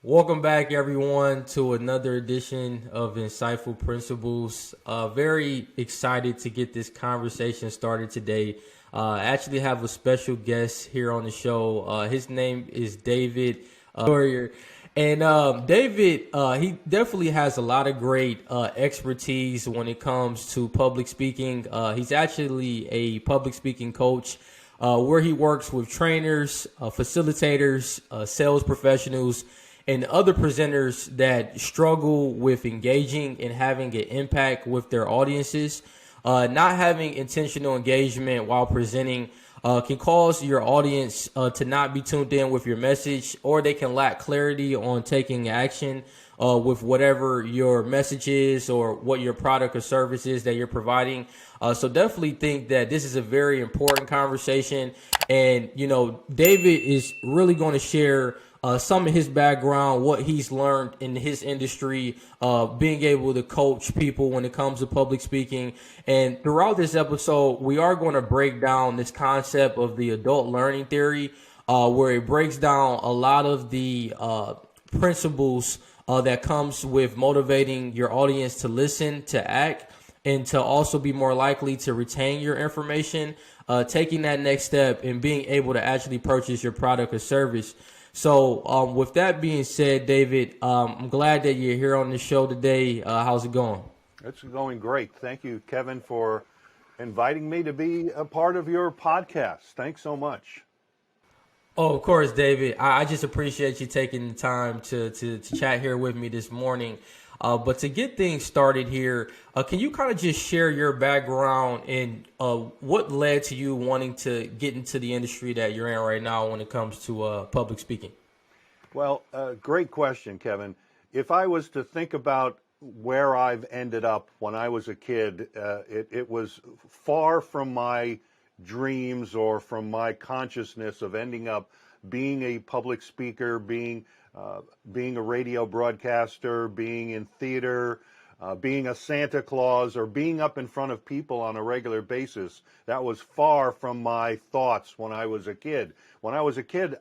Welcome back, everyone, to another edition of Insightful Principles. Very excited to get this conversation started today. I actually have a special guest here on the show. His name is David Doerrier. And David, he definitely has a lot of great expertise when it comes to public speaking. He's actually a public speaking coach where he works with trainers, facilitators, sales professionals, and other presenters that struggle with engaging and having an impact with their audiences. Not having intentional engagement while presenting can cause your audience to not be tuned in with your message, or they can lack clarity on taking action with whatever your message is or what your product or service is that you're providing. So definitely think that this is a very important conversation. And, David is really going to share some of his background, what he's learned in his industry, being able to coach people when it comes to public speaking. And throughout this episode, we are going to break down this concept of the adult learning theory, where it breaks down a lot of the principles that comes with motivating your audience to listen, to act, and to also be more likely to retain your information, taking that next step and being able to actually purchase your product or service. So with that being said, David, I'm glad that you're here on the show today. How's it going? It's going great. Thank you, Kevin, for inviting me to be a part of your podcast. Thanks so much. Oh, of course, David. I just appreciate you taking the time to chat here with me this morning. But to get things started here, can you kind of just share your background and what led to you wanting to get into the industry that you're in right now when it comes to public speaking? Well, great question, Kevin. If I was to think about where I've ended up when I was a kid, it was far from my dreams or from my consciousness of ending up being a public speaker, being a radio broadcaster, being in theater, being a Santa Claus, or being up in front of people on a regular basis. That was far from my thoughts when I was a kid. When I was a kid,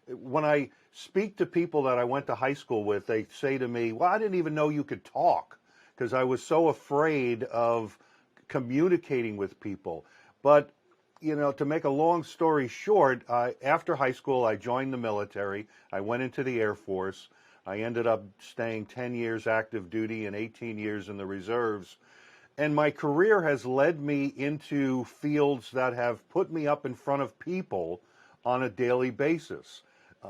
when I speak to people that I went to high school with, they say to me, well, I didn't even know you could talk, because I was so afraid of communicating with people. But to make a long story short, after high school, I joined the military. I went into the Air Force. I ended up staying 10 years active duty and 18 years in the reserves. And my career has led me into fields that have put me up in front of people on a daily basis.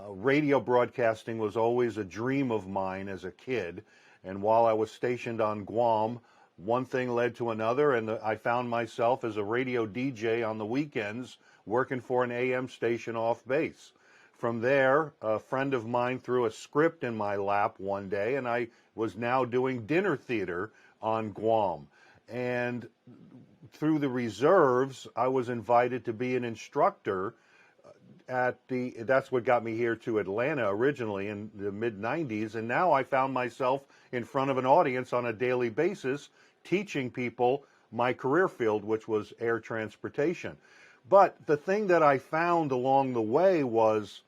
Radio broadcasting was always a dream of mine as a kid. And while I was stationed on Guam, one thing led to another, and I found myself as a radio DJ on the weekends working for an AM station off base. From there, a friend of mine threw a script in my lap one day, and I was now doing dinner theater on Guam. And through the reserves, I was invited to be an instructor that's what got me here to Atlanta originally in the mid-90s, and now I found myself in front of an audience on a daily basis teaching people my career field, which was air transportation. But the thing that I found along the way was,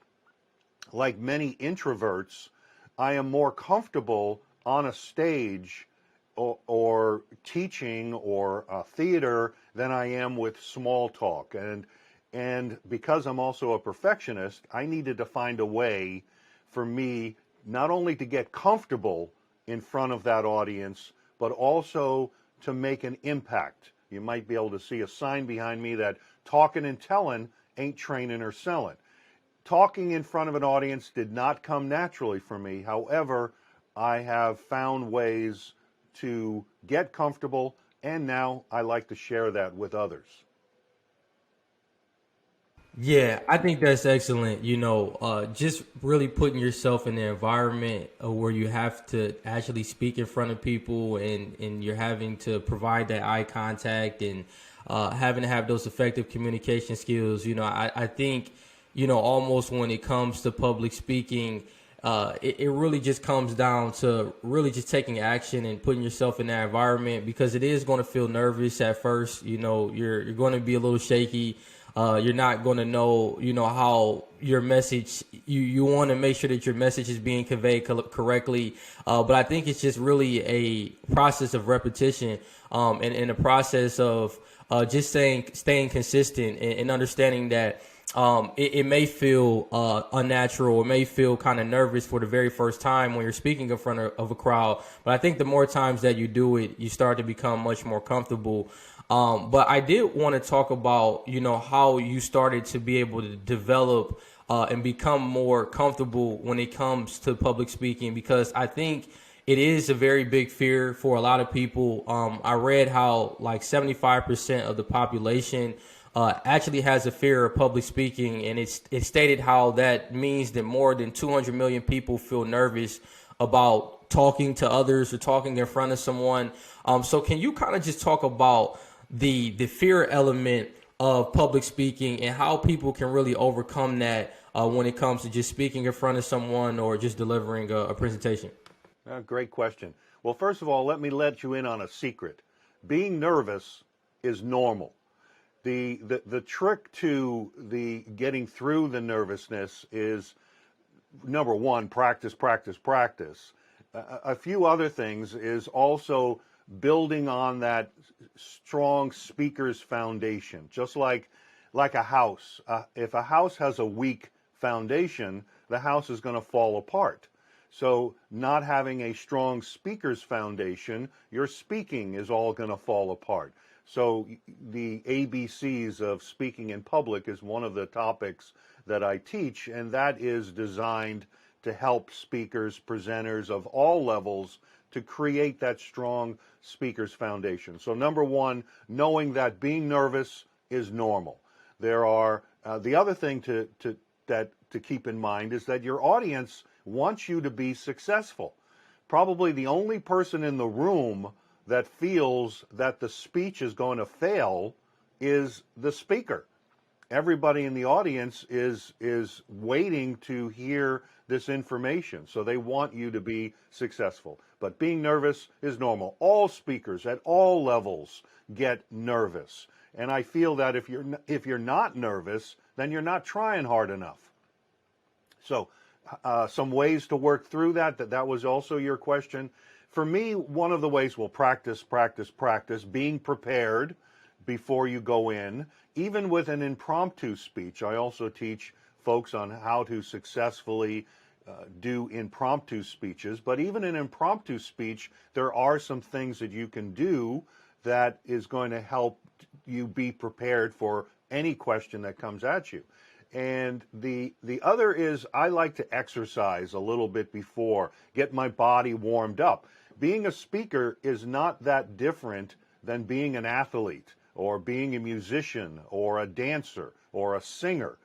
like many introverts, I am more comfortable on a stage or teaching or theater than I am with small talk. And because I'm also a perfectionist, I needed to find a way for me not only to get comfortable in front of that audience, but also to make an impact. You might be able to see a sign behind me that talking and telling ain't training or selling. Talking in front of an audience did not come naturally for me. However, I have found ways to get comfortable, and now I like to share that with others. Yeah, I think that's excellent. Just really putting yourself in the environment where you have to actually speak in front of people, and you're having to provide that eye contact and having to have those effective communication skills. I think, almost when it comes to public speaking, it really just comes down to really just taking action and putting yourself in that environment, because it is going to feel nervous at first. You're going to be a little shaky. You're not going to know, how your message, you want to make sure that your message is being conveyed correctly. But I think it's just really a process of repetition, and a process of just staying consistent and understanding that it may feel unnatural. It may feel kind of nervous for the very first time when you're speaking in front of a crowd. But I think the more times that you do it, you start to become much more comfortable. But I did want to talk about, how you started to be able to develop and become more comfortable when it comes to public speaking, because I think it is a very big fear for a lot of people. I read how like 75% of the population actually has a fear of public speaking, and it stated how that means that more than 200 million people feel nervous about talking to others or talking in front of someone. So can you kind of just talk about the fear element of public speaking and how people can really overcome that when it comes to just speaking in front of someone or just delivering a presentation? Great question. Well, first of all, let me let you in on a secret. Being nervous is normal. The trick to the getting through the nervousness is, number one, practice, practice, practice. A few other things is also building on that strong speaker's foundation, just like a house. If a house has a weak foundation, the house is going to fall apart. So not having a strong speaker's foundation, your speaking is all going to fall apart. So the ABCs of speaking in public is one of the topics that I teach, and that is designed to help speakers, presenters of all levels to create that strong speaker's foundation. So number one, knowing that being nervous is normal. There are the other thing to keep in mind is that your audience wants you to be successful. Probably the only person in the room that feels that the speech is going to fail is the speaker. Everybody in the audience is waiting to hear this information, so they want you to be successful. But being nervous is normal. All speakers at all levels get nervous, and I feel that if you're not nervous, then you're not trying hard enough. So some ways to work through that was also your question. For me, one of the ways, well, practice, practice, practice, being prepared before you go in. Even with an impromptu speech, I also teach folks on how to successfully do impromptu speeches. But even in impromptu speech, there are some things that you can do that is going to help you be prepared for any question that comes at you. And the other is I like to exercise a little bit before, get my body warmed up. Being a speaker is not that different than being an athlete or being a musician or a dancer or a singer.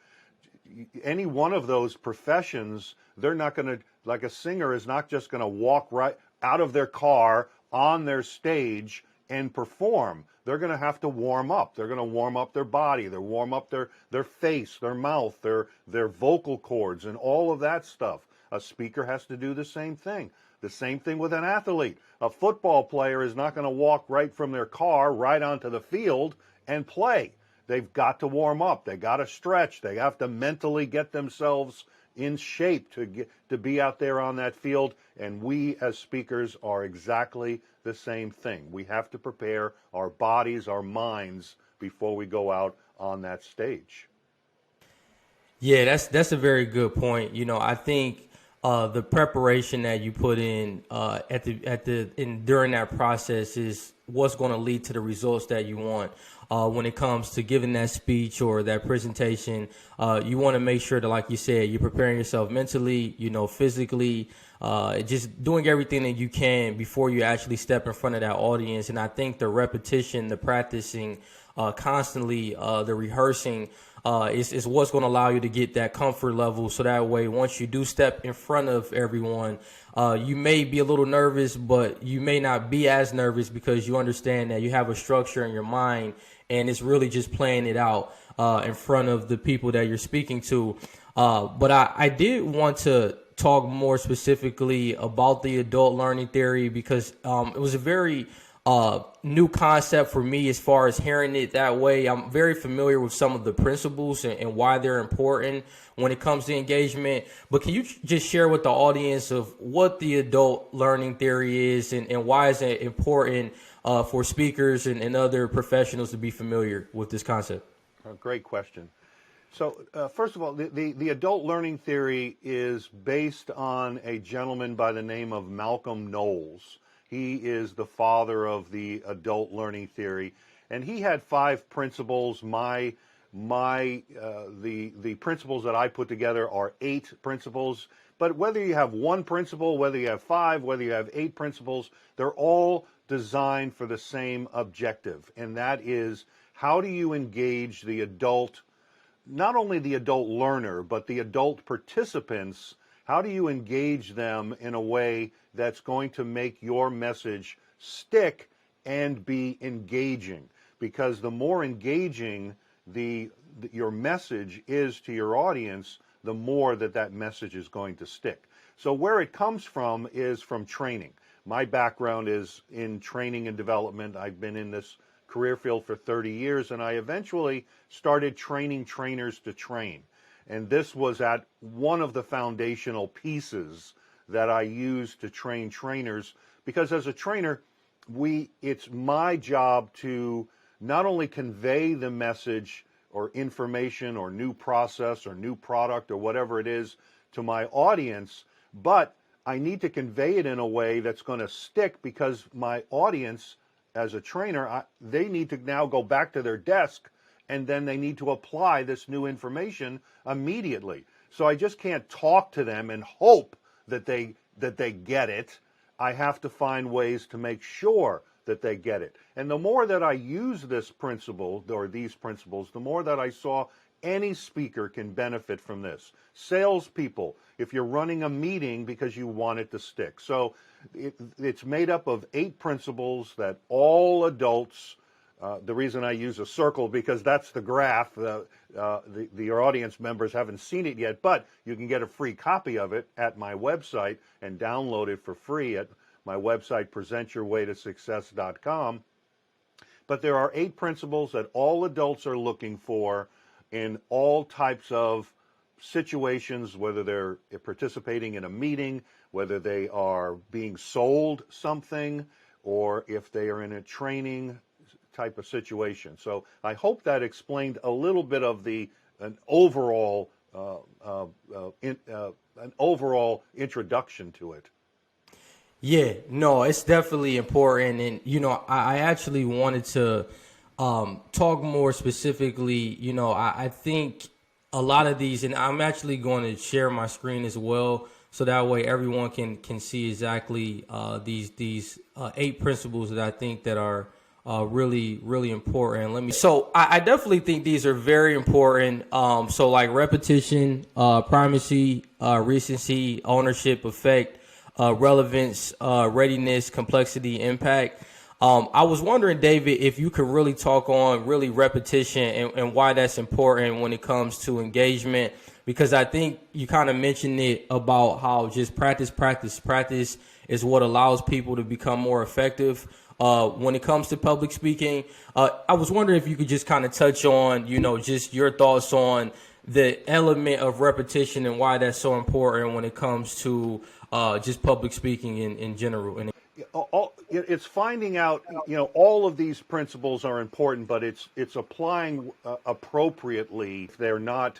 Any one of those professions, they're not going to, like a singer is not just going to walk right out of their car on their stage and perform. They're going to have to warm up. They're going to warm up their body. They're warm up their face, their mouth, their vocal cords, and all of that stuff. A speaker has to do the same thing. The same thing with an athlete. A football player is not going to walk right from their car right onto the field and play. They've got to warm up. They got to stretch. They have to mentally get themselves in shape to be out there on that field. And we as speakers are exactly the same thing. We have to prepare our bodies, our minds before we go out on that stage. Yeah, that's a very good point. I think the preparation that you put in during that process is what's going to lead to the results that you want. When it comes to giving that speech or that presentation, you want to make sure that, like you said, you're preparing yourself mentally, physically, just doing everything that you can before you actually step in front of that audience. And I think the repetition, the practicing, constantly, the rehearsing, is what's going to allow you to get that comfort level. So that way, once you do step in front of everyone, you may be a little nervous, but you may not be as nervous because you understand that you have a structure in your mind and it's really just playing it out in front of the people that you're speaking to. But I did want to talk more specifically about the adult learning theory because it was a very new concept for me as far as hearing it that way. I'm very familiar with some of the principles and why they're important when it comes to engagement. But can you just share with the audience of what the adult learning theory is and why is it important for speakers and other professionals to be familiar with this concept? Great question. So, first of all, the adult learning theory is based on a gentleman by the name of Malcolm Knowles. He is the father of the adult learning theory, and he had 5 principles. The principles that I put together are 8 principles. But whether you have 1 principle, whether you have 5, whether you have 8 principles, they're all designed for the same objective, and that is, how do you engage the adult, not only the adult learner, but the adult participants? How do you engage them in a way that's going to make your message stick and be engaging? Because the more engaging your message is to your audience, the more that message is going to stick. So where it comes from is from training. My background is in training and development. I've been in this career field for 30 years, and I eventually started training trainers to train. And this was at one of the foundational pieces that I used to train trainers, because as a trainer, it's my job to not only convey the message or information or new process or new product or whatever it is to my audience, but I need to convey it in a way that's going to stick, because my audience, as a trainer, they need to now go back to their desk, and then they need to apply this new information immediately. So I just can't talk to them and hope that they get it. I have to find ways to make sure that they get it. And the more that I use this principle, or these principles, the more that I saw any speaker can benefit from this. Salespeople, if you're running a meeting because you want it to stick. So it's made up of 8 principles that all adults, the reason I use a circle, because that's the graph. Your audience members haven't seen it yet, but you can get a free copy of it at my website and download it for free at my website, presentyourwaytosuccess.com. But there are 8 principles that all adults are looking for in all types of situations, whether they're participating in a meeting, whether they are being sold something, or if they are in a training type of situation. So I hope that explained a little bit of an overall introduction to it. Yeah, no, it's definitely important. And, I actually wanted to talk more specifically. I think a lot of these, and I'm actually going to share my screen as well, so that way everyone can see exactly these 8 principles that I think that are really, really important. So I definitely think these are very important. So like repetition, primacy, recency, ownership, effect, relevance, readiness, complexity, impact. I was wondering, David, if you could really talk on really repetition and why that's important when it comes to engagement, because I think you kind of mentioned it about how just practice is what allows people to become more effective when it comes to public speaking. I was wondering if you could just kind of touch on, just your thoughts on the element of repetition and why that's so important when it comes to just public speaking in general. It's finding out, all of these principles are important, but it's applying appropriately. If they're not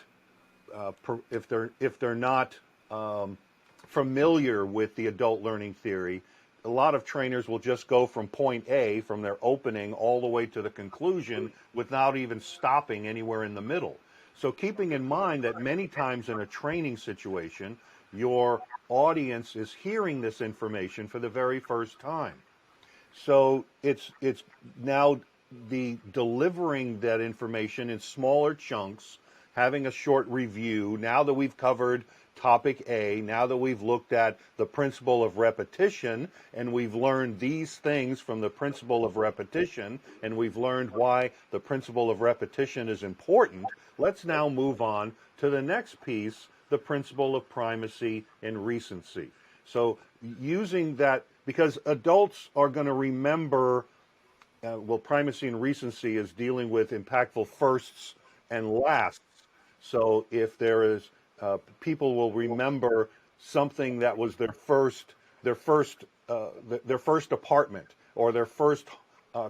familiar with the adult learning theory, a lot of trainers will just go from point A, from their opening, all the way to the conclusion without even stopping anywhere in the middle. So keeping in mind that many times in a training situation, your audience is hearing this information for the very first time. So it's now the delivering that information in smaller chunks, having a short review. Now that we've covered topic A, now that we've looked at the principle of repetition, and we've learned these things from the principle of repetition, and we've learned why the principle of repetition is important, let's now move on to the next piece, the principle of primacy and recency. So using that, because adults are going to remember primacy and recency is dealing with impactful firsts and lasts. So if there is, people will remember something that was their first, their first apartment, or their first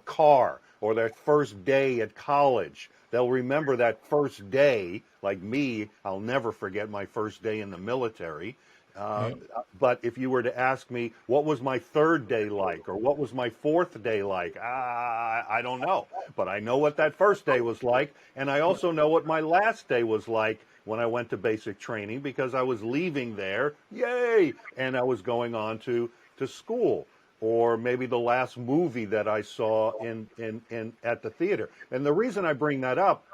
car, or their first day at college. They'll remember that first day. Like me, I'll never forget my first day in the military. Uh, Mhm. but if you were to ask me, what was my third day like, or what was my fourth day like? I don't know. But I know what that first day was like. And I also know what my last day was like when I went to basic training, because I was leaving there, yay, and I was going on to school. Or maybe the last movie that I saw in at the theater. And the reason I bring that up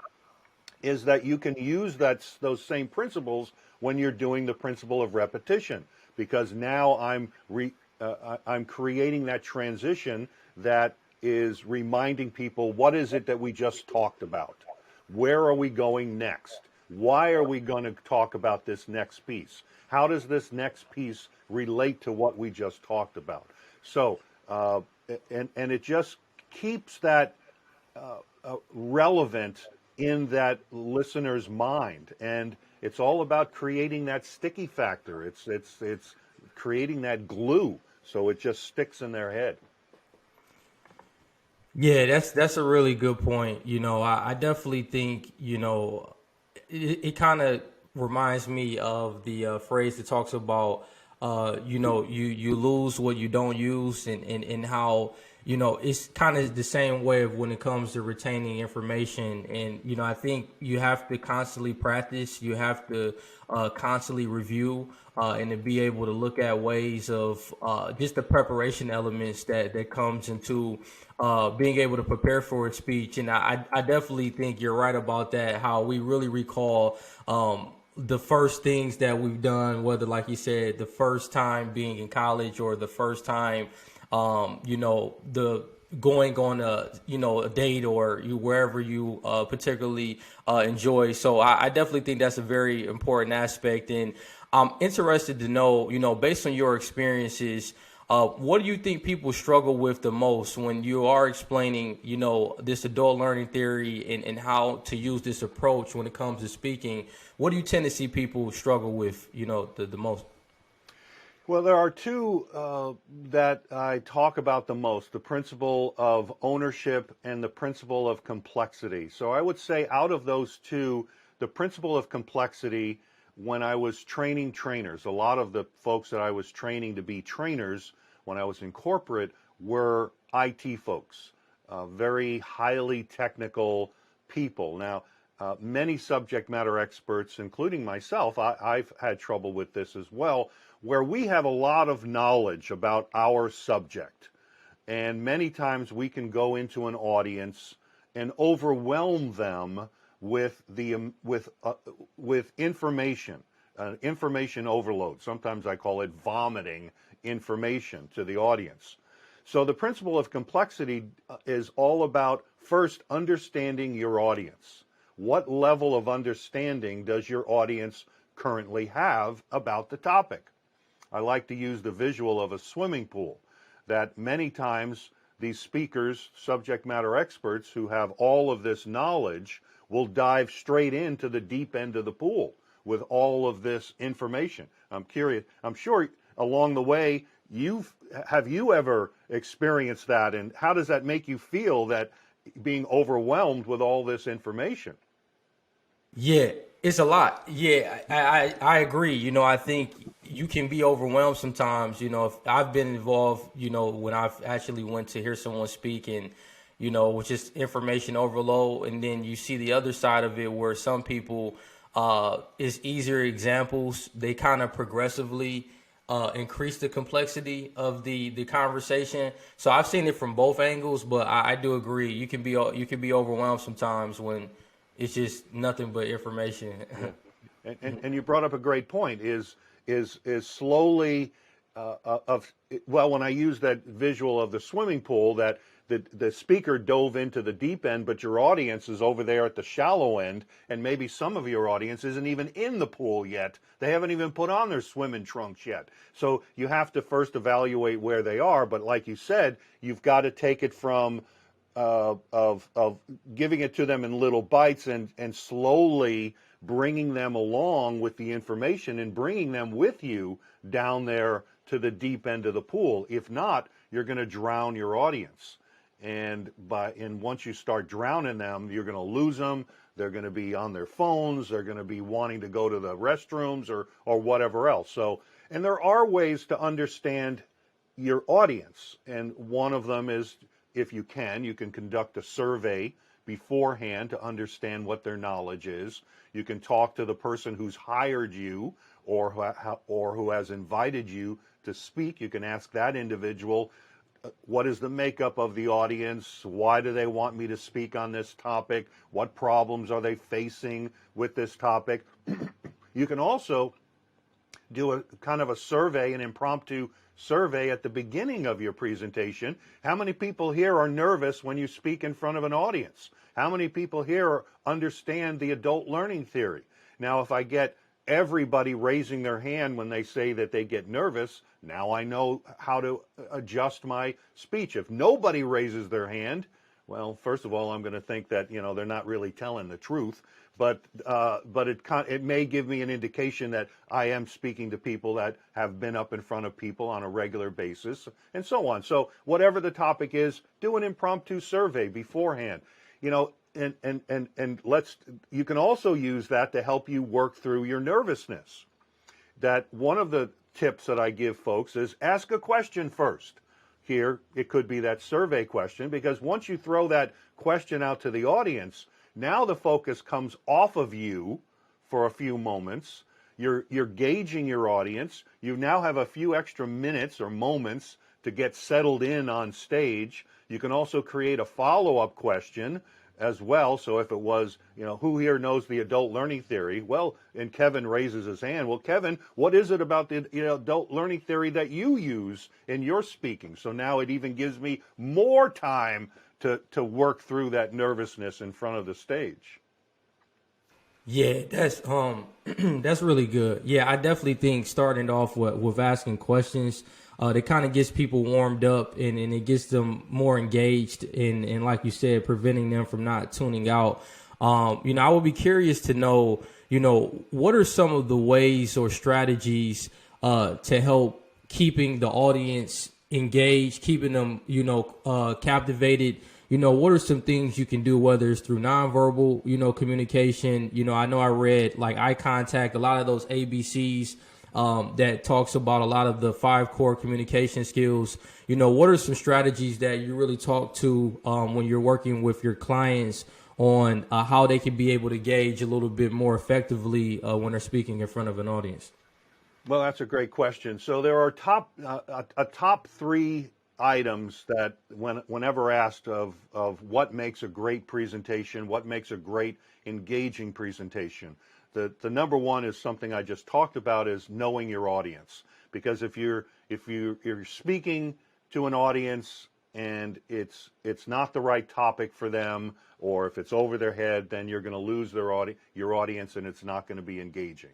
is that you can use those same principles when you're doing the principle of repetition, because now I'm creating that transition that is reminding people, what is it that we just talked about? Where are we going next? Why are we going to talk about this next piece? How does this next piece relate to what we just talked about? So, and it just keeps that relevant in that listener's mind, and it's all about creating that sticky factor. It's creating that glue so it just sticks in their head. Yeah, that's a really good point. I definitely think, it kind of reminds me of the phrase that talks about, you lose what you don't use, and how, it's kind of the same way of when it comes to retaining information. And, I think you have to constantly practice, you have to constantly review, and to be able to look at ways of just the preparation elements that comes into being able to prepare for a speech. And I definitely think you're right about that, how we really recall the first things that we've done, whether, like you said, the first time being in college, or the first time, the going on a date, or wherever you particularly enjoy. So I definitely think that's a very important aspect. And I'm interested to know, based on your experiences, what do you think people struggle with the most when you are explaining, this adult learning theory, and how to use this approach when it comes to speaking? What do you tend to see people struggle with, the most? Well, there are two that I talk about the most: the principle of ownership and the principle of complexity. So I would say, out of those two, the principle of complexity, when I was training trainers, a lot of the folks that I was training to be trainers when I was in corporate were IT folks, very highly technical people. Now, many subject matter experts, including myself, I've had trouble with this as well, where we have a lot of knowledge about our subject. And many times we can go into an audience and overwhelm them with with information, information overload. Sometimes I call it vomiting information to the audience. So the principle of complexity is all about first understanding your audience. What level of understanding does your audience currently have about the topic? I like to use the visual of a swimming pool, that many times these speakers, subject matter experts who have all of this knowledge, will dive straight into the deep end of the pool with all of this information. I'm curious, I'm sure along the way, have you ever experienced that, and how does that make you feel, that being overwhelmed with all this information? Yeah, it's a lot. Yeah, I agree. I think you can be overwhelmed sometimes. If I've been involved, when I've actually went to hear someone speak, and with just information overload, and then you see the other side of it, where some people, is easier examples. They kind of progressively increase the complexity of the conversation. So I've seen it from both angles, but I do agree. You can be overwhelmed sometimes when it's just nothing but information. Yeah, and you brought up a great point. Is slowly of well, when I use that visual of the swimming pool, that the speaker dove into the deep end, but your audience is over there at the shallow end, and maybe some of your audience isn't even in the pool yet. They haven't even put on their swimming trunks yet. So you have to first evaluate where they are. But like you said, you've got to take it from of giving it to them in little bites and slowly bringing them along with the information and bringing them with you down there to the deep end of the pool. If not, you're going to drown your audience. And once you start drowning them, you're going to lose them. They're going to be on their phones. They're going to be wanting to go to the restrooms or whatever else. So, and there are ways to understand your audience. And one of them is, if you can conduct a survey beforehand to understand what their knowledge is. You can talk to the person who's hired you or who has invited you to speak. You can ask that individual, what is the makeup of the audience? Why do they want me to speak on this topic? What problems are they facing with this topic? You can also do a kind of a survey, an impromptu survey at the beginning of your presentation. How many people here are nervous when you speak in front of an audience? How many people here understand the adult learning theory? Now, if I get everybody raising their hand when they say that they get nervous, now I know how to adjust my speech. If nobody raises their hand, well, first of all, I'm going to think that, they're not really telling the truth. But it may give me an indication that I am speaking to people that have been up in front of people on a regular basis, and so on. So whatever the topic is, do an impromptu survey beforehand. And you can also use that to help you work through your nervousness. That one of the tips that I give folks is ask a question first. Here, it could be that survey question, because once you throw that question out to the audience, now the focus comes off of you for a few moments. You're gauging your audience. You now have a few extra minutes or moments to get settled in on stage. You can also create a follow-up question as well. So if it was, who here knows the adult learning theory? Well, and Kevin raises his hand. Well, Kevin, what is it about the adult learning theory that you use in your speaking? So now it even gives me more time to work through that nervousness in front of the stage. Yeah, that's that's really good. Yeah, I definitely think starting off with asking questions, that kind of gets people warmed up and it gets them more engaged and like you said, preventing them from not tuning out. I would be curious to know, what are some of the ways or strategies to help keeping the audience engaged, keeping them, captivated. What are some things you can do, whether it's through nonverbal, communication? I know I read like eye contact, a lot of those ABCs that talks about a lot of the 5 core communication skills. What are some strategies that you really talk to when you're working with your clients on how they can be able to gauge a little bit more effectively when they're speaking in front of an audience? Well, that's a great question. So there are top 3 items that whenever asked of what makes a great presentation, what makes a great engaging presentation, the number one is something I just talked about, is knowing your audience. Because if you're speaking to an audience and it's not the right topic for them, or if it's over their head, then you're going to lose your audience and it's not going to be engaging.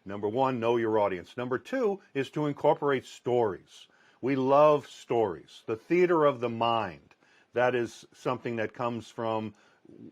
Number one, know your audience. Number 2 is to incorporate stories. We love stories. The theater of the mind. That is something that comes from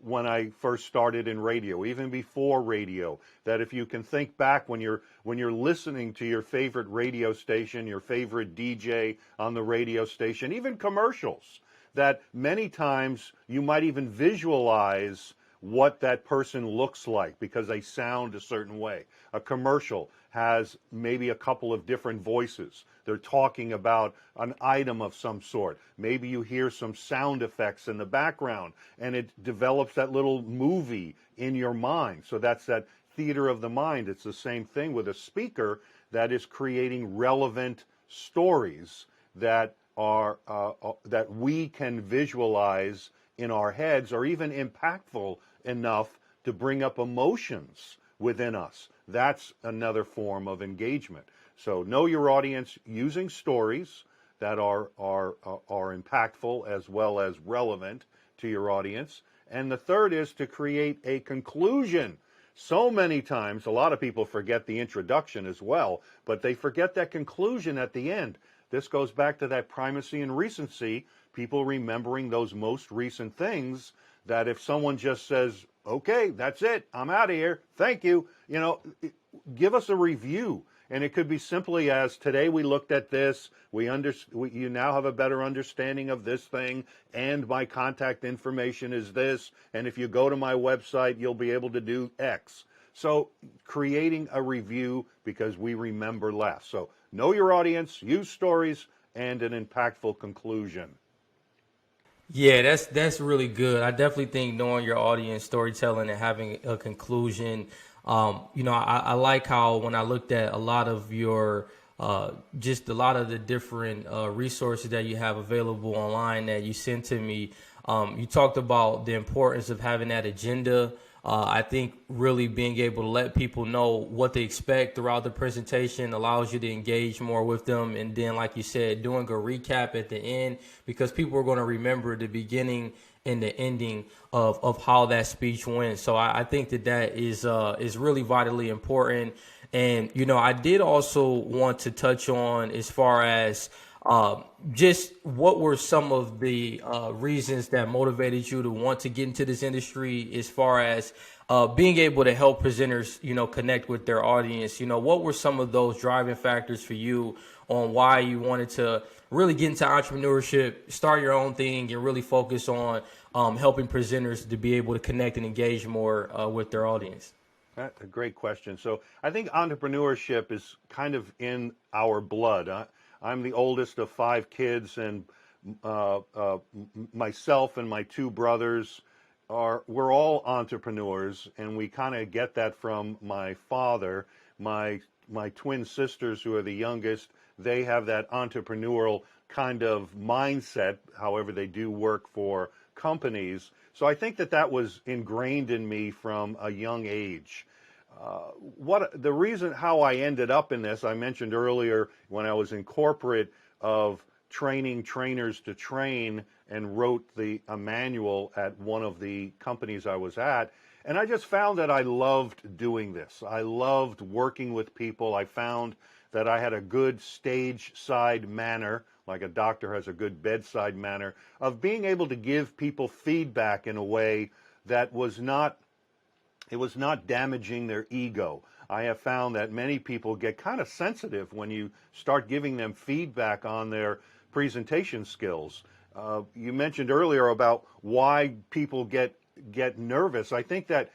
when I first started in radio, even before radio. That if you can think back when you're listening to your favorite radio station, your favorite DJ on the radio station, even commercials, that many times you might even visualize what that person looks like because they sound a certain way. A commercial has maybe a couple of different voices. They're talking about an item of some sort. Maybe you hear some sound effects in the background and it develops that little movie in your mind. So that's that theater of the mind. It's the same thing with a speaker that is creating relevant stories that are that we can visualize in our heads, or even impactful enough to bring up emotions within us. That's another form of engagement. So know your audience using stories that are impactful as well as relevant to your audience. And the third is to create a conclusion. So many times, a lot of people forget the introduction as well, but they forget that conclusion at the end. This goes back to that primacy and recency, people remembering those most recent things, that if someone just says, okay, that's it, I'm out of here, thank you, give us a review. And it could be simply as, today we looked at this, you now have a better understanding of this thing, and my contact information is this, and if you go to my website, you'll be able to do X. So creating a review, because we remember less. So know your audience, use stories, and an impactful conclusion. Yeah, that's really good. I definitely think knowing your audience, storytelling, and having a conclusion. I like how when I looked at a lot of your just a lot of the different resources that you have available online that you sent to me. You talked about the importance of having that agenda. I think really being able to let people know what they expect throughout the presentation allows you to engage more with them. And then, like you said, doing a recap at the end, because people are going to remember the beginning and the ending of how that speech went. So I think that is really vitally important. And, I did also want to touch on, as far as just what were some of the reasons that motivated you to want to get into this industry, as far as being able to help presenters, connect with their audience. What were some of those driving factors for you on why you wanted to really get into entrepreneurship, start your own thing, and really focus on helping presenters to be able to connect and engage more with their audience? That's a great question. So I think entrepreneurship is kind of in our blood. I'm the oldest of 5 kids, and myself and my 2 brothers we're all entrepreneurs, and we kind of get that from my father. My twin sisters, who are the youngest, they have that entrepreneurial kind of mindset. However, they do work for companies. So I think that was ingrained in me from a young age. The reason how I ended up in this, I mentioned earlier when I was in corporate, of training trainers to train, and wrote a manual at one of the companies I was at. And I just found that I loved doing this. I loved working with people. I found that I had a good stage side manner, like a doctor has a good bedside manner, of being able to give people feedback in a way that was not damaging their ego. I have found that many people get kind of sensitive when you start giving them feedback on their presentation skills. You mentioned earlier about why people get nervous. I think that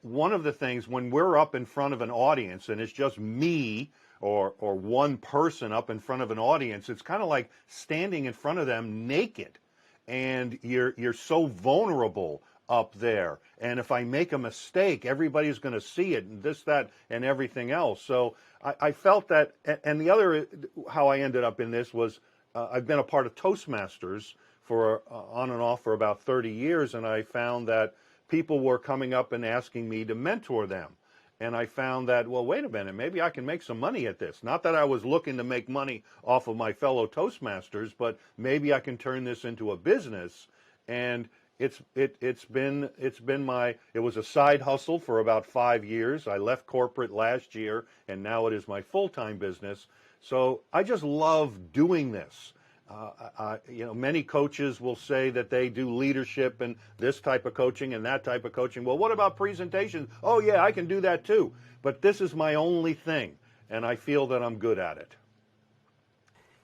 one of the things, when we're up in front of an audience and it's just me or one person up in front of an audience, it's kind of like standing in front of them naked, and you're so vulnerable up there. And if I make a mistake, everybody's going to see it, and this, that, and everything else. So I felt that, and the other, how I ended up in this was, I've been a part of Toastmasters for on and off for about 30 years, and I found that people were coming up and asking me to mentor them. And I found that, well, wait a minute, maybe I can make some money at this. Not that I was looking to make money off of my fellow Toastmasters, but maybe I can turn this into a business. And it was a side hustle for about 5 years. I left corporate last year, and now it is my full-time business. So I just love doing this. Many coaches will say that they do leadership and this type of coaching and that type of coaching. Well, what about presentations? Oh, yeah, I can do that too. But this is my only thing, and I feel that I'm good at it.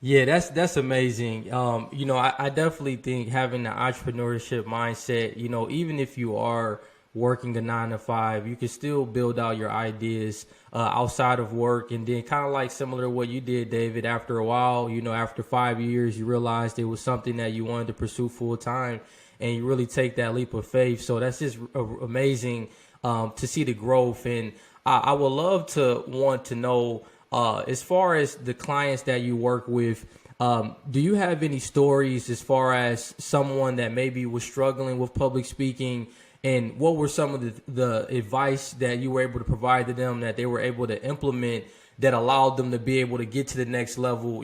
Yeah, that's amazing. I definitely think having the entrepreneurship mindset, even if you are working a 9 to 5, you can still build out your ideas outside of work. And then, kind of like similar to what you did, David, after a while, after 5 years, you realized it was something that you wanted to pursue full time, and you really take that leap of faith. So that's just amazing to see the growth. And I would love to want to know, as far as the clients that you work with, do you have any stories as far as someone that maybe was struggling with public speaking, and what were some of the advice that you were able to provide to them that they were able to implement that allowed them to be able to get to the next level?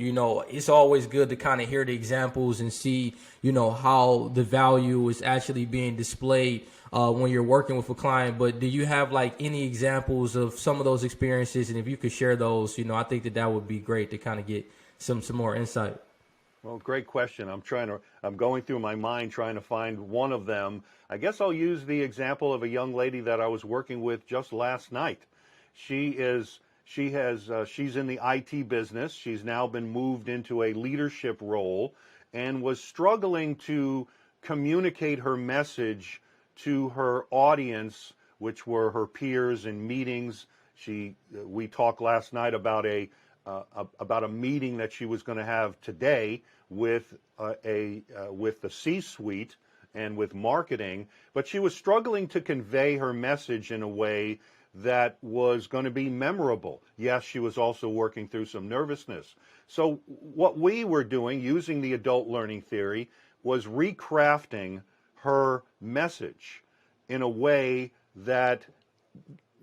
It's always good to kind of hear the examples and see, how the value is actually being displayed when you're working with a client. But do you have like any examples of some of those experiences? And if you could share those, I think that would be great to kind of get some more insight. Well, great question. I'm going through my mind trying to find one of them. I guess I'll use the example of a young lady that I was working with just last night. She's in the IT business. She's now been moved into a leadership role and was struggling to communicate her message to her audience, which were her peers in meetings. We talked last night about a meeting that she was going to have today with with the C-suite and with marketing, but she was struggling to convey her message in a way that was going to be memorable. Yes, she was also working through some nervousness. So what we were doing, using the adult learning theory, was recrafting her message in a way that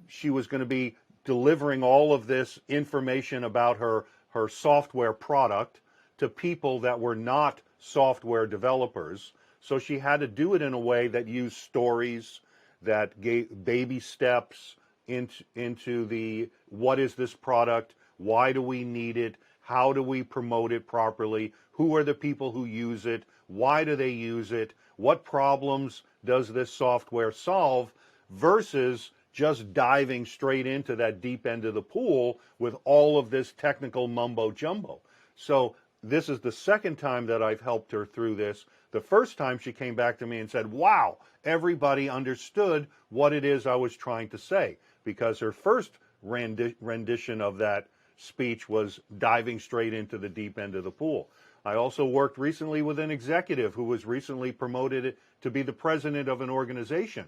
she was going to be delivering all of this information about her software product to people that were not software developers. So she had to do it in a way that used stories, that gave baby steps into the what is this product, why do we need it, how do we promote it properly, who are the people who use it, why do they use it, what problems does this software solve, versus just diving straight into that deep end of the pool with all of this technical mumbo jumbo. So this is the second time that I've helped her through this. The first time she came back to me and said, wow, everybody understood what it is I was trying to say, because her first rendition of that speech was diving straight into the deep end of the pool. I also worked recently with an executive who was recently promoted to be the president of an organization.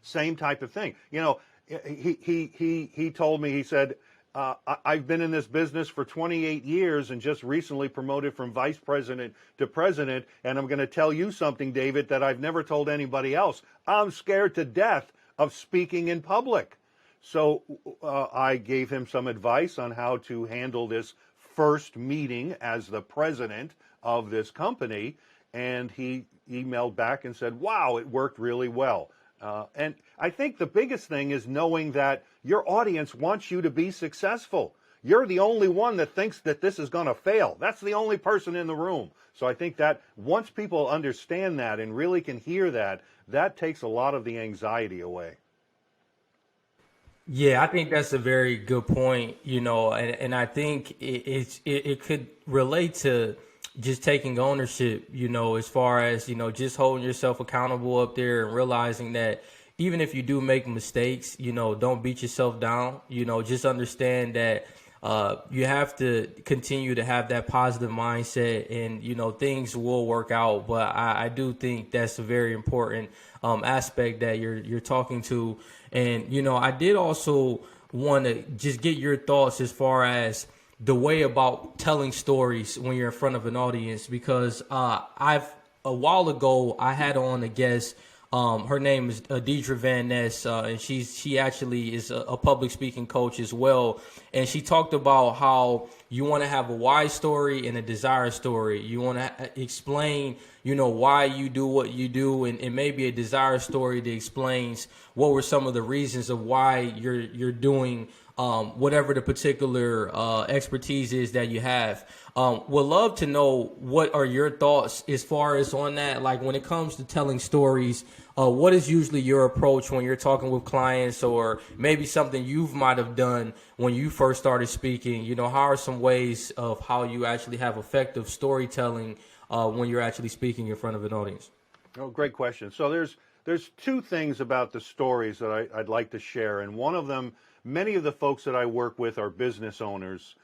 Same type of thing. You know, he told me, he said, I've been in this business for 28 years and just recently promoted from vice president to president, and I'm going to tell you something, David, that I've never told anybody else. I'm scared to death of speaking in public. So I gave him some advice on how to handle this first meeting as the president of this company, and he emailed back and said, wow, it worked really well. And I think the biggest thing is knowing that your audience wants you to be successful. You're the only one that thinks that this is going to fail. That's the only person in the room. So I think that once people understand that and really can hear that, that takes a lot of the anxiety away. Yeah, I think that's a very good point, and I think it could relate to just taking ownership, as far as, just holding yourself accountable up there and realizing that even if you do make mistakes, don't beat yourself down, just understand that you have to continue to have that positive mindset, and, things will work out. But I do think that's a very important aspect that you're talking to. And, I did also want to just get your thoughts as far as the way about telling stories when you're in front of an audience, because a while ago I had on a guest. Her name is Deidre Van Ness, and she actually is a public speaking coach as well. And she talked about how you want to have a why story and a desire story. You want to explain, why you do what you do, and maybe a desire story that explains what were some of the reasons of why you're doing whatever the particular expertise is that you have. Would love to know, what are your thoughts as far as on that? Like, when it comes to telling stories, what is usually your approach when you're talking with clients, or maybe something you might have done when you first started speaking? How are some ways of how you actually have effective storytelling when you're actually speaking in front of an audience? Oh, great question. So there's two things about the stories that I'd like to share, and one of them, many of the folks that I work with are business owners,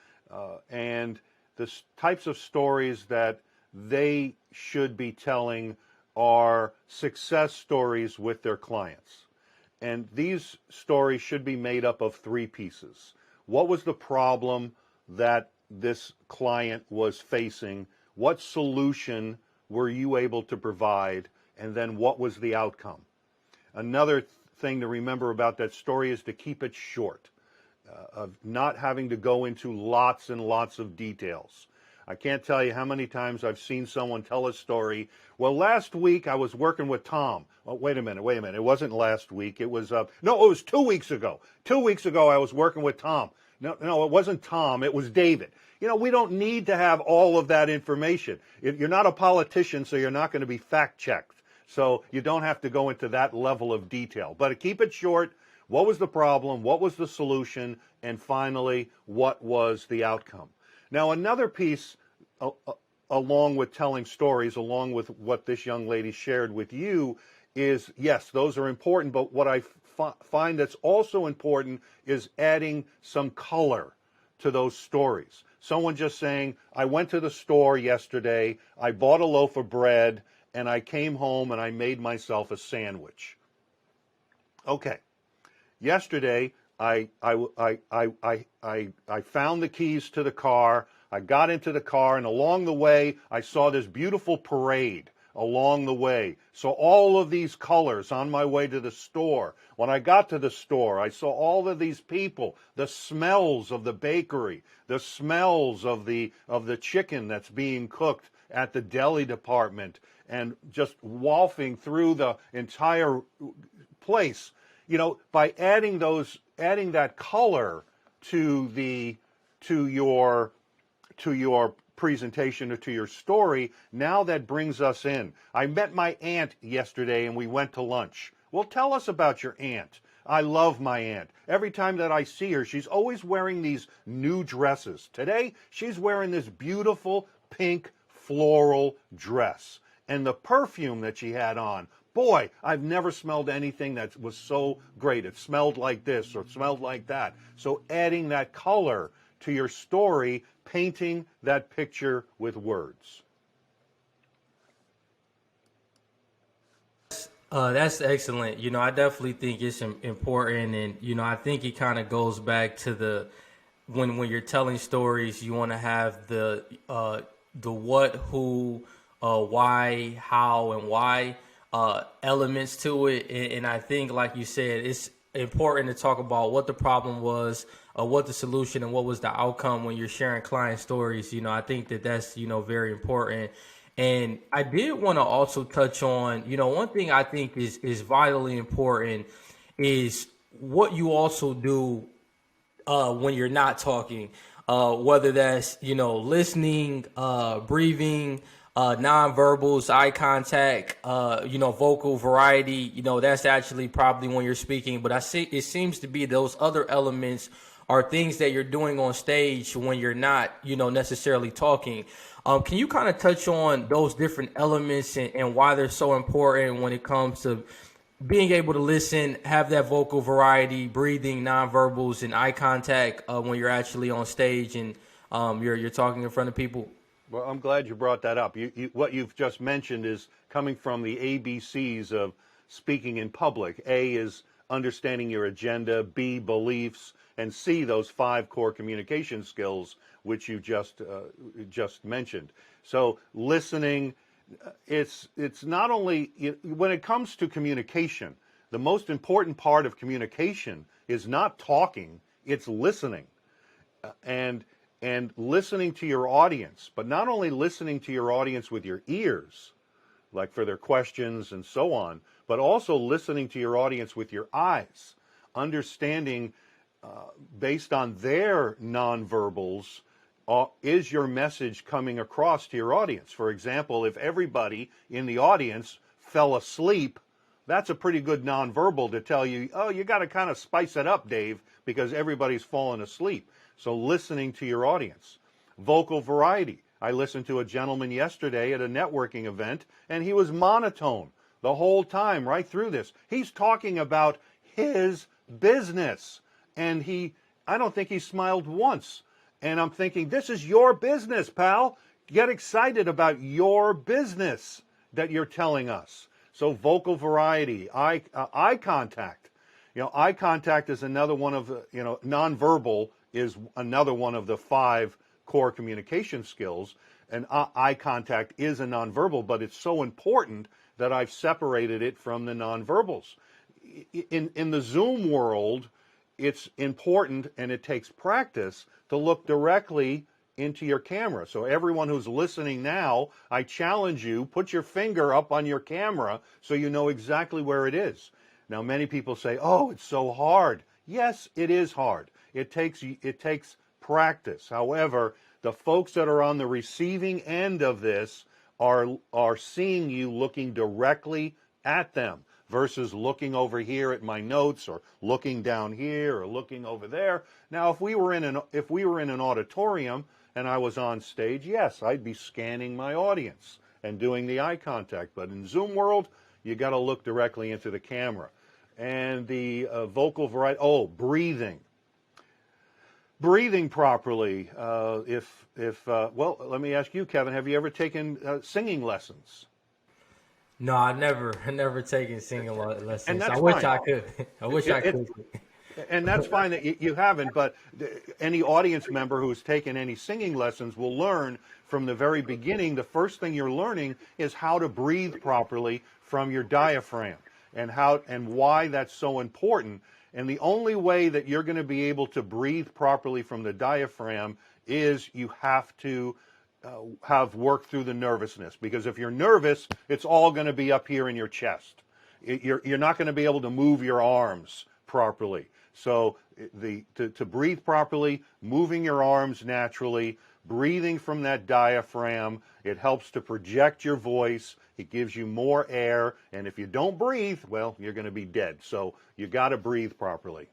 and the types of stories that they should be telling are success stories with their clients. And these stories should be made up of three pieces. What was the problem that this client was facing? What solution were you able to provide? And then what was the outcome? Another thing to remember about that story is to keep it short, of not having to go into lots and lots of details. I can't tell you how many times I've seen someone tell a story. Well, last week I was working with Tom. Well, wait a minute. It wasn't last week. It was, it was 2 weeks ago. 2 weeks ago I was working with Tom. No, it wasn't Tom. It was David. We don't need to have all of that information. You're not a politician, so you're not going to be fact checked. So you don't have to go into that level of detail. But keep it short. What was the problem? What was the solution? And finally, what was the outcome? Now, another piece, along with telling stories, along with what this young lady shared with you, is yes, those are important. But what I find that's also important is adding some color to those stories. Someone just saying, I went to the store yesterday, I bought a loaf of bread, and I came home and I made myself a sandwich. Okay. Yesterday, I found the keys to the car. I got into the car, and along the way, I saw this beautiful parade along the way. So all of these colors on my way to the store. When I got to the store, I saw all of these people, the smells of the bakery, the smells of the chicken that's being cooked at the deli department, and just wafting through the entire place. By adding that color to your presentation or to your story, now that brings us in. I met my aunt yesterday and we went to lunch. Well, tell us about your aunt. I love my aunt. Every time that I see her, she's always wearing these new dresses. Today, she's wearing this beautiful pink floral dress. And the perfume that she had on, boy, I've never smelled anything that was so great. It smelled like this or it smelled like that. So adding that color to your story, painting that picture with words. That's excellent. I definitely think it's important, and I think it kind of goes back to the when you're telling stories, you want to have the what, who, why, how, and why elements to it, and I think, like you said, it's important to talk about what the problem was, what the solution, and what was the outcome when you're sharing client stories. I think that's very important. And I did want to also touch on, one thing I think is vitally important is what you also do when you're not talking, whether that's, listening, breathing, nonverbals, eye contact, vocal variety, that's actually probably when you're speaking. But I see it seems to be those other elements are things that you're doing on stage when you're not, necessarily talking. Can you kind of touch on those different elements and why they're so important when it comes to being able to listen, have that vocal variety, breathing, nonverbals, and eye contact when you're actually on stage and you're talking in front of people? Well, I'm glad you brought that up. What you've just mentioned is coming from the ABCs of speaking in public. A is understanding your agenda, B, beliefs, and C, those 5 core communication skills which you just mentioned. So listening, it's not only, when it comes to communication, the most important part of communication is not talking, it's listening. And listening to your audience, but not only listening to your audience with your ears, like for their questions and so on, but also listening to your audience with your eyes, understanding based on their nonverbals, is your message coming across to your audience? For example, if everybody in the audience fell asleep, that's a pretty good nonverbal to tell you, oh, you got to kind of spice it up, Dave, because everybody's fallen asleep. So listening to your audience. Vocal variety. I listened to a gentleman yesterday at a networking event, and he was monotone the whole time right through this. He's talking about his business, and I don't think he smiled once. And I'm thinking, this is your business, pal. Get excited about your business that you're telling us. So vocal variety, eye contact. Eye contact is another one of the, nonverbal is another one of the 5 core communication skills. And eye contact is a nonverbal, but it's so important that I've separated it from the nonverbals. In the Zoom world, it's important and it takes practice to look directly into your camera. So everyone who's listening now, I challenge you, put your finger up on your camera so you know exactly where it is. Now, many people say, oh, it's so hard. Yes, it is hard. It takes practice. However, The folks that are on the receiving end of this are seeing you looking directly at them versus looking over here at my notes or looking down here or looking over there. Now, if we were in an auditorium and I was on stage, yes, I'd be scanning my audience and doing the eye contact. But in Zoom world, you got to look directly into the camera. And the vocal variety, breathing. Breathing properly. Well, let me ask you, Kevin, have you ever taken singing lessons? No, I never taken singing lessons. And I that's wish fine. I could. I wish I It, could. and that's fine that you haven't, but any audience member who's taken any singing lessons will learn from the very beginning. The first thing you're learning is how to breathe properly from your diaphragm and why that's so important. And the only way that you're going to be able to breathe properly from the diaphragm is you have to have worked through the nervousness. Because if you're nervous, it's all going to be up here in your chest. You're not going to be able to move your arms properly. So to breathe properly, moving your arms naturally, breathing from that diaphragm, it helps to project your voice. It gives you more air. And if you don't breathe, well, you're going to be dead. So you got to breathe properly.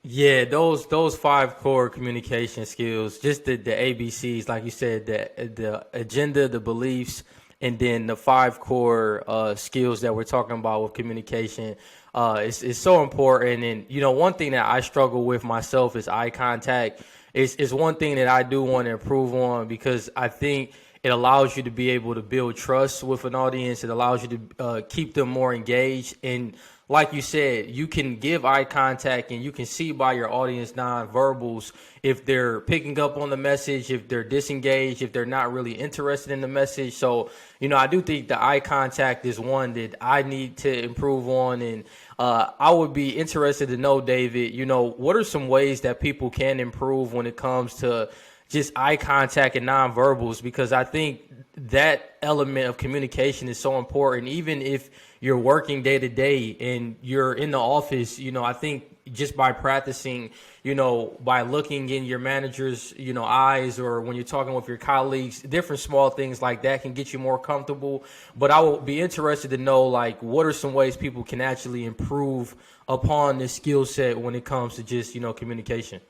Yeah, those five core communication skills, just the ABCs, like you said, the agenda, the beliefs, and then the five core skills that we're talking about with communication. Is so important. And one thing that I struggle with myself is eye contact. Is one thing that I do want to improve on, because I think it allows you to be able to build trust with an audience. It allows you to keep them more engaged. And like you said, you can give eye contact and you can see by your audience nonverbals if they're picking up on the message, if they're disengaged, if they're not really interested in the message. So, I do think the eye contact is one that I need to improve on. And I would be interested to know, David, what are some ways that people can improve when it comes to just eye contact and nonverbals? Because I think that element of communication is so important. Even if you're working day to day and you're in the office, I think just by practicing, by looking in your manager's, eyes, or when you're talking with your colleagues, different small things like that can get you more comfortable. But I would be interested to know, like, what are some ways people can actually improve upon this skill set when it comes to just, communication?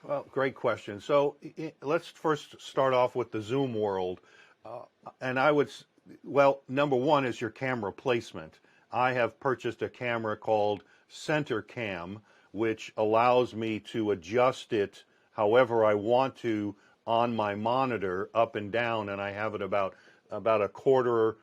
Well, great question. So let's first start off with the Zoom world. And number one is your camera placement. I have purchased a camera called Center Cam, which allows me to adjust it however I want to on my monitor, up and down, and I have it about a quarter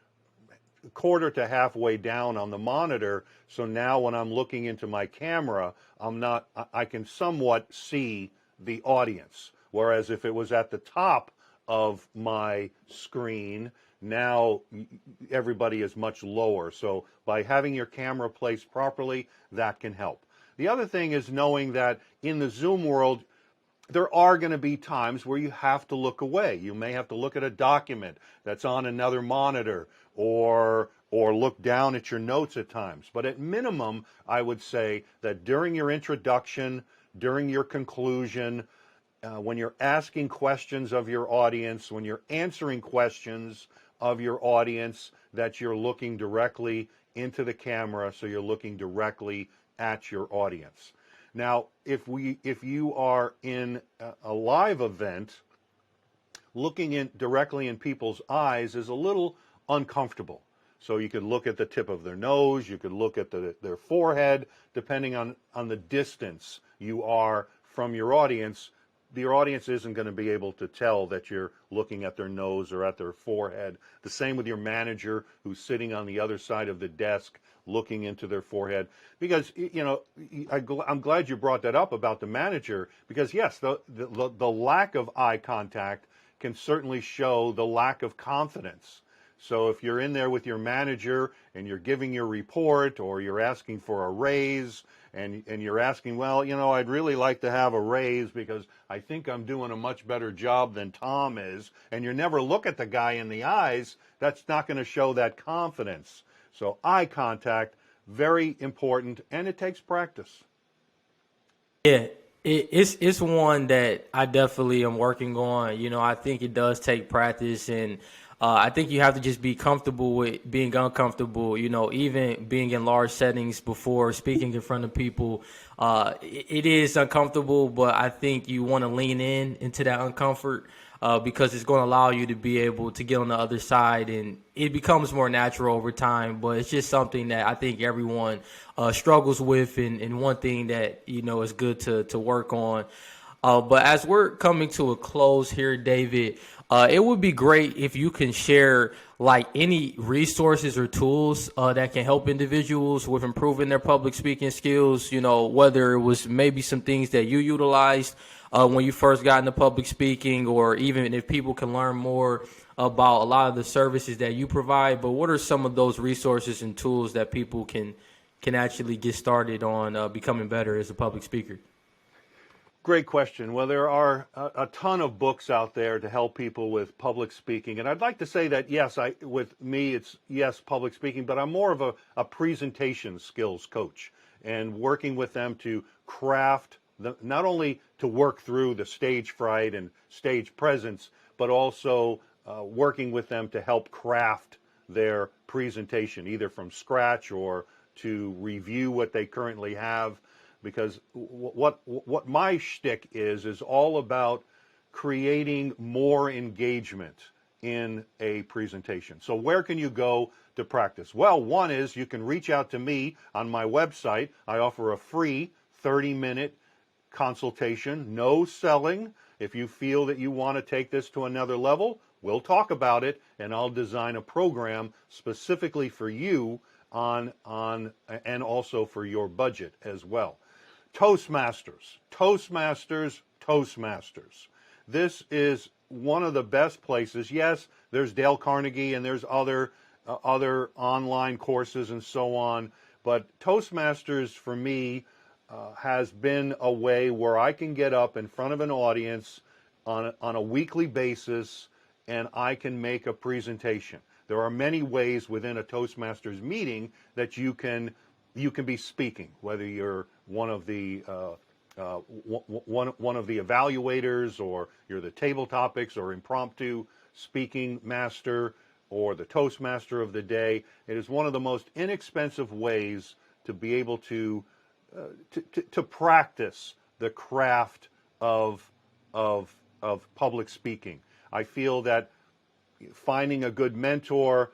to halfway down on the monitor. So now when I'm looking into my camera, I can somewhat see the audience. Whereas if it was at the top of my screen, now everybody is much lower. So by having your camera placed properly, that can help. The other thing is knowing that in the Zoom world, there are going to be times where you have to look away. You may have to look at a document that's on another monitor, or look down at your notes at times. But at minimum, I would say that during your introduction, during your conclusion, when you're asking questions of your audience, when you're answering questions of your audience, that you're looking directly into the camera, so you're looking directly at your audience. Now, if you are in a live event, looking directly in people's eyes is a little uncomfortable. So you could look at the tip of their nose, you could look at their forehead, depending on the distance you are from your audience. Your audience isn't going to be able to tell that you're looking at their nose or at their forehead. The same with your manager, who's sitting on the other side of the desk looking into their forehead. Because, I'm glad you brought that up about the manager, because yes, the lack of eye contact can certainly show the lack of confidence. So if you're in there with your manager and you're giving your report, or you're asking for a raise, and you're asking, well, I'd really like to have a raise because I think I'm doing a much better job than Tom is, and you never look at the guy in the eyes, that's not going to show that confidence. So eye contact, very important, and it takes practice. Yeah, It's one that I definitely am working on. I think it does take practice, and I think you have to just be comfortable with being uncomfortable. Even being in large settings before speaking in front of people, it is uncomfortable. But I think you want to lean into that uncomfort because it's going to allow you to be able to get on the other side, and it becomes more natural over time. But it's just something that I think everyone struggles with, and one thing that is good to work on. But as we're coming to a close here, David, it would be great if you can share like any resources or tools that can help individuals with improving their public speaking skills. Whether it was maybe some things that you utilized when you first got into public speaking, or even if people can learn more about a lot of the services that you provide. But what are some of those resources and tools that people can actually get started on becoming better as a public speaker? Great question. Well, there are a ton of books out there to help people with public speaking. And I'd like to say that, yes, with me, it's yes, public speaking, but I'm more of a presentation skills coach, and working with them to craft, not only to work through the stage fright and stage presence, but also working with them to help craft their presentation, either from scratch or to review what they currently have. Because what my shtick is all about creating more engagement in a presentation. So where can you go to practice? Well, one is you can reach out to me on my website. I offer a free 30-minute consultation, no selling. If you feel that you want to take this to another level, we'll talk about it, and I'll design a program specifically for you on and also for your budget as well. Toastmasters, Toastmasters, Toastmasters. This is one of the best places. Yes, there's Dale Carnegie and there's other online courses and so on, but Toastmasters for me has been a way where I can get up in front of an audience on a weekly basis, and I can make a presentation. There are many ways within a Toastmasters meeting that you can be speaking, whether you're one of the evaluators, or you're the table topics or impromptu speaking master, or the Toastmaster of the day. It is one of the most inexpensive ways to be able to practice the craft of public speaking. I feel that finding a good mentor,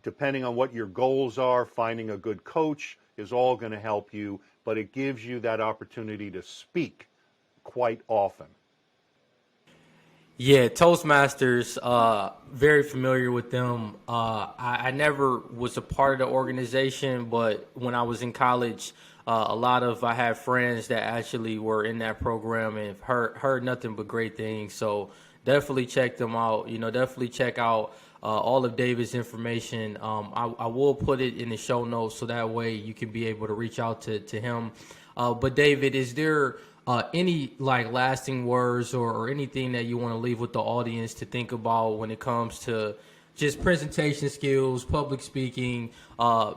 depending on what your goals are, finding a good coach is all going to help you, but it gives you that opportunity to speak quite often. Yeah, Toastmasters, very familiar with them. I never was a part of the organization, but when I was in college, I had friends that actually were in that program and heard nothing but great things. So definitely check them out. Definitely check out all of David's information. I will put it in the show notes so that way you can be able to reach out to him. But David, is there any like lasting words or anything that you want to leave with the audience to think about when it comes to just presentation skills, public speaking,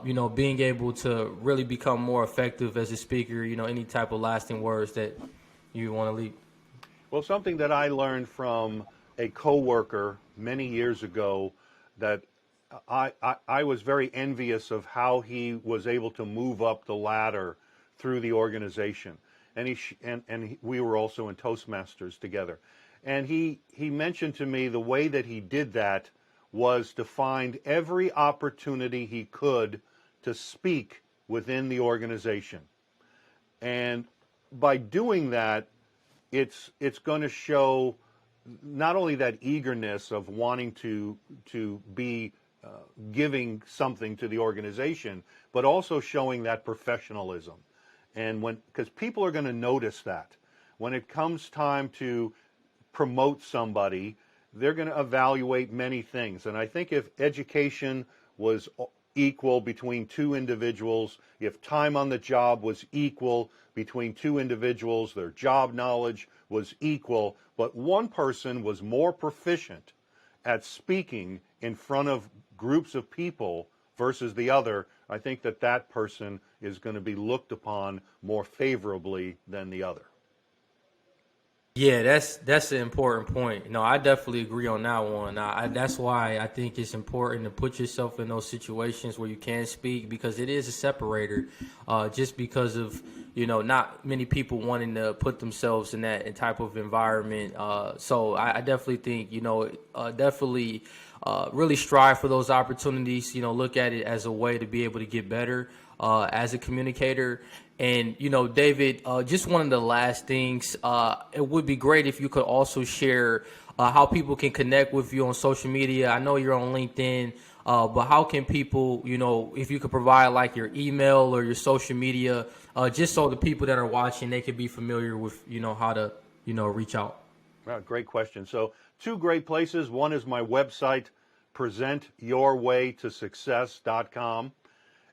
being able to really become more effective as a speaker, any type of lasting words that you want to leave? Well, something that I learned from a coworker many years ago, that I was very envious of how he was able to move up the ladder through the organization. And we were also in Toastmasters together. And he mentioned to me the way that he did that was to find every opportunity he could to speak within the organization. And by doing that, it's going to show not only that eagerness of wanting to be giving something to the organization, but also showing that professionalism. And because people are going to notice that when it comes time to promote somebody, they're going to evaluate many things. And I think if education was equal between two individuals, if time on the job was equal between two individuals, their job knowledge was equal, but one person was more proficient at speaking in front of groups of people versus the other, I think that person is going to be looked upon more favorably than the other. Yeah, that's an important point. No, I definitely agree on that one. That's why I think it's important to put yourself in those situations where you can speak, because it is a separator. Just because of not many people wanting to put themselves in that type of environment. So I definitely think definitely really strive for those opportunities. Look at it as a way to be able to get better as a communicator. And, David, just one of the last things, it would be great if you could also share how people can connect with you on social media. I know you're on LinkedIn, but how can people, if you could provide like your email or your social media, just so the people that are watching, they could be familiar with, how to, reach out. Great question. So, two great places. One is my website, presentyourwaytosuccess.com.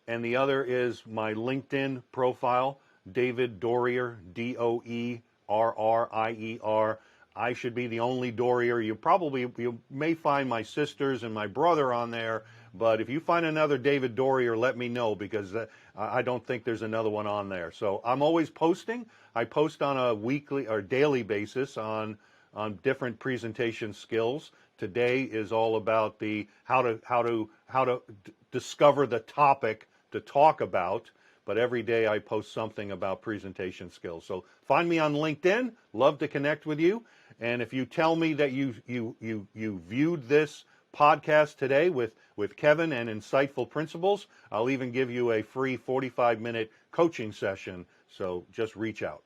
And the other is my LinkedIn profile, David Doerrier, Doerrier. I should be the only Doerrier. You may find my sisters and my brother on there, but if you find another David Doerrier, let me know, because I don't think there's another one on there. So I'm always posting. I post on a weekly or daily basis on different presentation skills. Today is all about the how to discover the topic to talk about, but every day I post something about presentation skills. So find me on LinkedIn. Love to connect with you. And if you tell me that you viewed this podcast today with Kevin and Insightful Principles, I'll even give you a free 45-minute coaching session. So just reach out.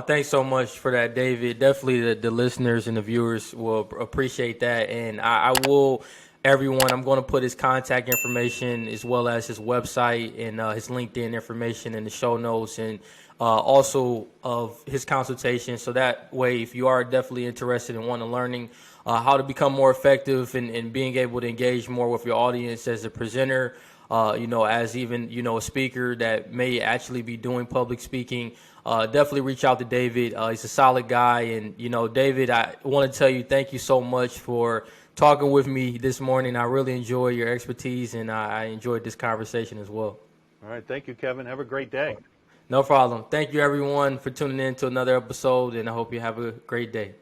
Thanks so much for that, David. Definitely the listeners and the viewers will appreciate that. And I will, everyone, I'm going to put his contact information as well as his website and his LinkedIn information in the show notes, and also of his consultation. So that way, if you are definitely interested in wanting learning how to become more effective and being able to engage more with your audience as a presenter, as even, a speaker that may actually be doing public speaking, definitely reach out to David. He's a solid guy. And, David, I want to tell you thank you so much for talking with me this morning. I really enjoy your expertise, and I enjoyed this conversation as well. All right. Thank you, Kevin. Have a great day. No problem. Thank you, everyone, for tuning in to another episode, and I hope you have a great day.